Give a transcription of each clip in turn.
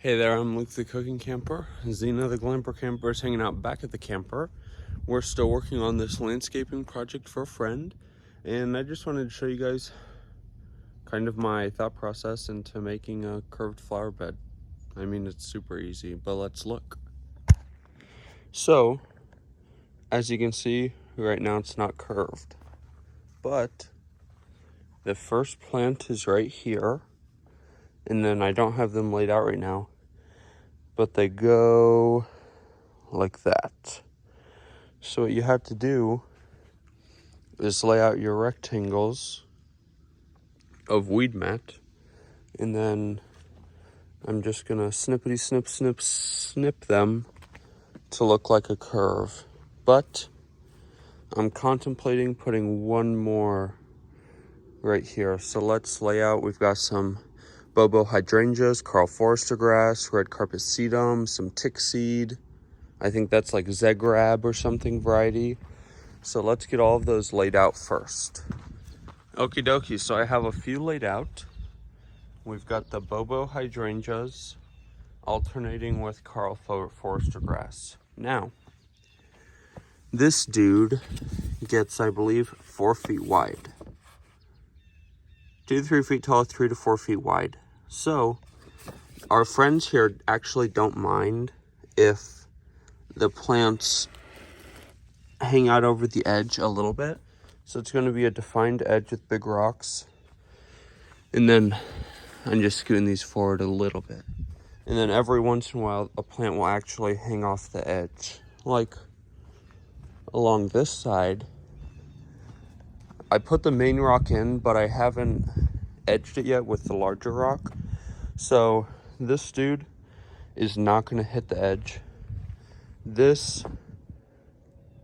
Hey there, I'm Luke the Cooking Camper. Zena the Glamper Camper is hanging out back at the camper. We're still working on this landscaping project for a friend, and I just wanted to show you guys kind of my thought process into making a curved flower bed. I mean, it's super easy, but let's look. So, as you can see, right now it's not curved, but the first plant is right here, and then I don't have them laid out right now, but they go like that. So what you have to do is lay out your rectangles of weed mat, and then I'm just gonna snippety snip snip snip them to look like a curve. But I'm contemplating putting one more right here. So let's lay out, we've got some Bobo hydrangeas, Karl Forester grass, red carpet sedum, some tick seed. I think that's like Zegrab or something variety. So let's get all of those laid out first. Okie dokie, so I have a few laid out. We've got the Bobo hydrangeas alternating with Karl Forester grass. Now, this dude gets, I believe, 4 feet wide. 2 to 3 feet tall, 3 to 4 feet wide. So, our friends here actually don't mind if the plants hang out over the edge a little bit. So it's going to be a defined edge with big rocks. And then I'm just scooting these forward a little bit. And then every once in a while, a plant will actually hang off the edge. Like along this side, I put the main rock in, but I haven't edged it yet with the larger rock. So this dude is not going to hit the edge. This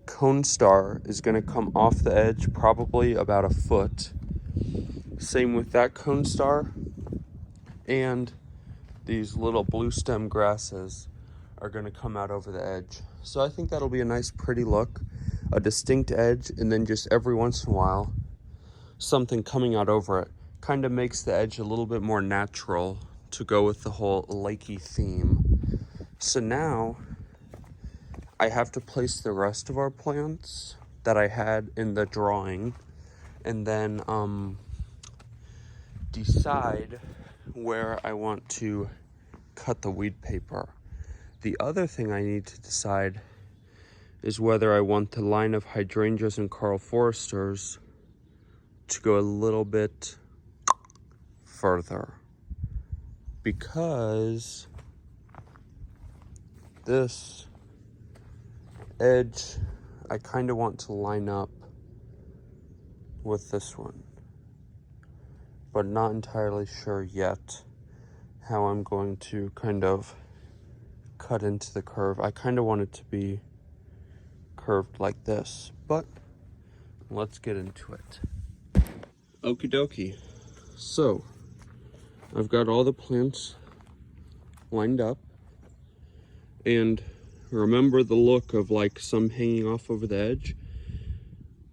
cone star is going to come off the edge probably about a foot. Same with that cone star, and these little blue stem grasses are going to come out over the edge. So I think that'll be a nice pretty look, a distinct edge, and then just every once in a while something coming out over it. Kind of makes the edge a little bit more natural to go with the whole lakey theme. So now I have to place the rest of our plants that I had in the drawing, and then decide where I want to cut the weed paper. The other thing I need to decide is whether I want the line of hydrangeas and Karl Foresters to go a little bit further, because this edge I kind of want to line up with this one, but not entirely sure yet how I'm going to kind of cut into the curve. I kind of want it to be curved like this, but let's get into it. Okie dokie. So I've got all the plants lined up, and remember the look of like some hanging off over the edge?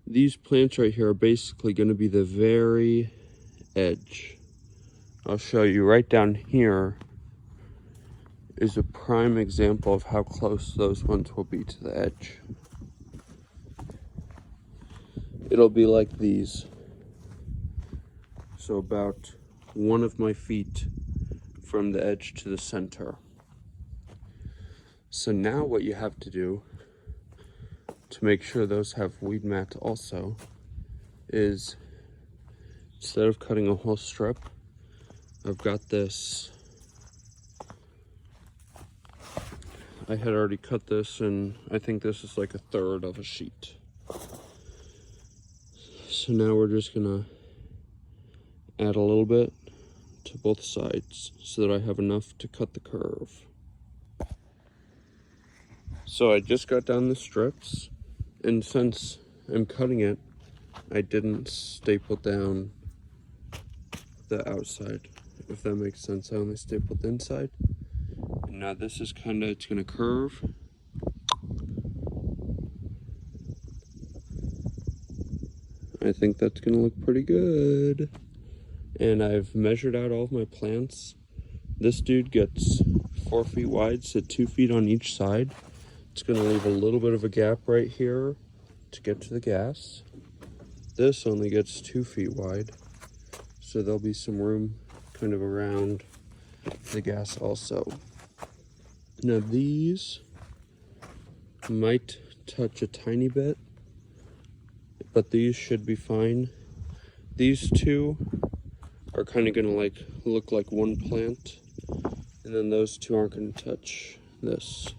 These plants right here are basically going to be the very edge. I'll show you right down here is a prime example of how close those ones will be to the edge. It'll be like these. So about 1 of my feet from the edge to the center. So now what you have to do to make sure those have weed mat also is, instead of cutting a whole strip, I've got this. I had already cut this, and I think this is like 1/3 of a sheet. So now we're just gonna add a little bit to both sides so that I have enough to cut the curve. So I just got down the strips, and since I'm cutting it, I didn't staple down the outside, if that makes sense. I only stapled the inside. And now this is kind of, it's gonna curve. I think that's gonna look pretty good. And I've measured out all of my plants. This dude gets 4 feet wide, so 2 feet on each side. It's going to leave a little bit of a gap right here to get to the gas. This only gets 2 feet wide, so there'll be some room kind of around the gas also. Now these might touch a tiny bit, but these should be fine. These two are kind of gonna like look like one plant, and then those two aren't gonna touch this.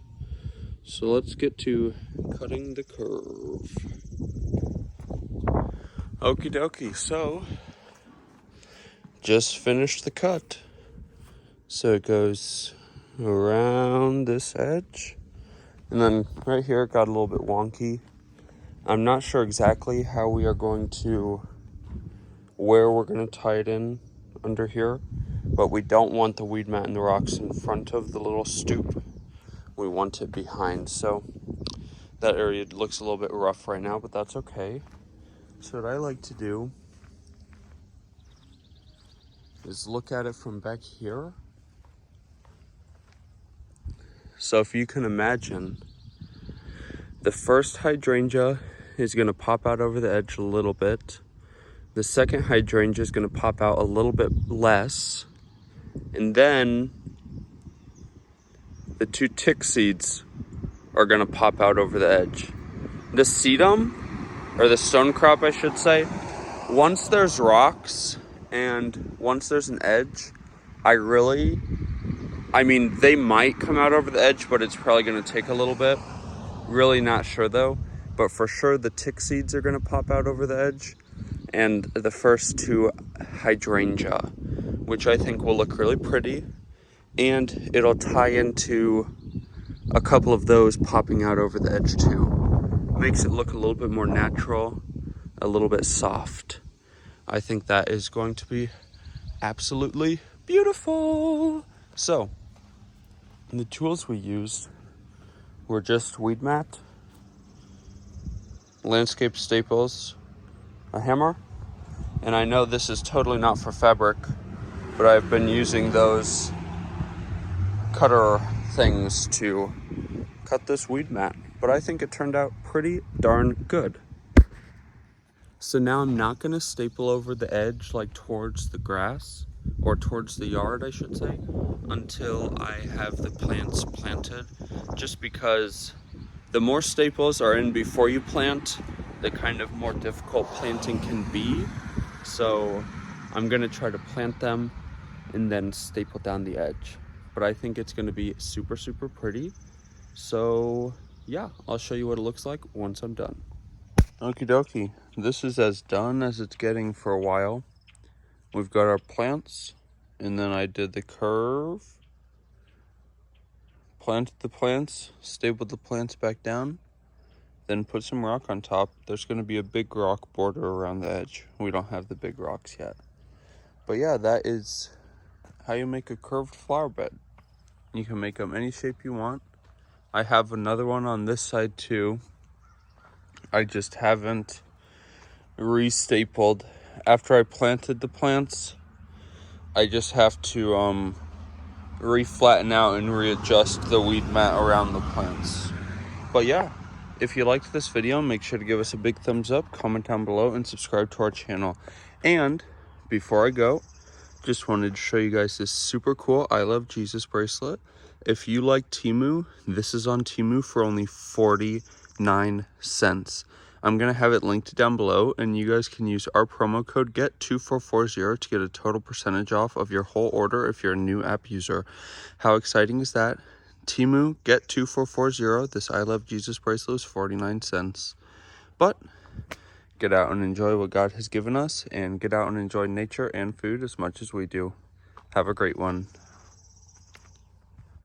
So let's get to cutting the curve. Okie dokie, so just finished the cut. So it goes around this edge, and then right here it got a little bit wonky. I'm not sure exactly how we are going to, where we're going to tie it in under here, but we don't want the weed mat and the rocks in front of the little stoop. We want it behind, so that area looks a little bit rough right now, but that's okay. So what I like to do is look at it from back here. So if you can imagine, the first hydrangea is going to pop out over the edge a little bit. The second hydrangea is going to pop out a little bit less. And then the two tick seeds are going to pop out over the edge. The sedum, or the stone crop I should say, once there's rocks and once there's an edge, I mean, they might come out over the edge, but it's probably going to take a little bit. Really not sure though, but for sure the tick seeds are going to pop out over the edge, and the first two hydrangea, which I think will look really pretty, and it'll tie into a couple of those popping out over the edge too. Makes it look a little bit more natural, a little bit soft. I think that is going to be absolutely beautiful. So, the tools we used were just weed mat, landscape staples, a hammer, and I know this is totally not for fabric, but I've been using those cutter things to cut this weed mat, but I think it turned out pretty darn good. So now I'm not going to staple over the edge like towards the grass, or towards the yard I should say, until I have the plants planted, just because the more staples are in before you plant, the kind of more difficult planting can be. So I'm going to try to plant them and then staple down the edge, but I think it's going to be super pretty. So yeah, I'll show you what it looks like once I'm done. Okie dokie, this is as done as it's getting for a while. We've got our plants, and then I did the curve, planted the plants, stapled the plants back down, then put some rock on top. There's going to be a big rock border around the edge. We don't have the big rocks yet. But yeah, that is how you make a curved flower bed. You can make them any shape you want. I have another one on this side too. I just haven't re-stapled. After I planted the plants, I just have to re-flatten out and readjust the weed mat around the plants. But yeah, if you liked this video, make sure to give us a big thumbs up, comment down below, and subscribe to our channel. And before I go, just wanted to show you guys this super cool I Love Jesus bracelet. If you like Temu, this is on Temu for only 49 cents. I'm going to have it linked down below, and you guys can use our promo code GET2440 to get a total percentage off of your whole order if you're a new app user. How exciting is that? Temu, GET2440. This I Love Jesus bracelet is 49 cents. But get out and enjoy what God has given us, and get out and enjoy nature and food as much as we do. Have a great one.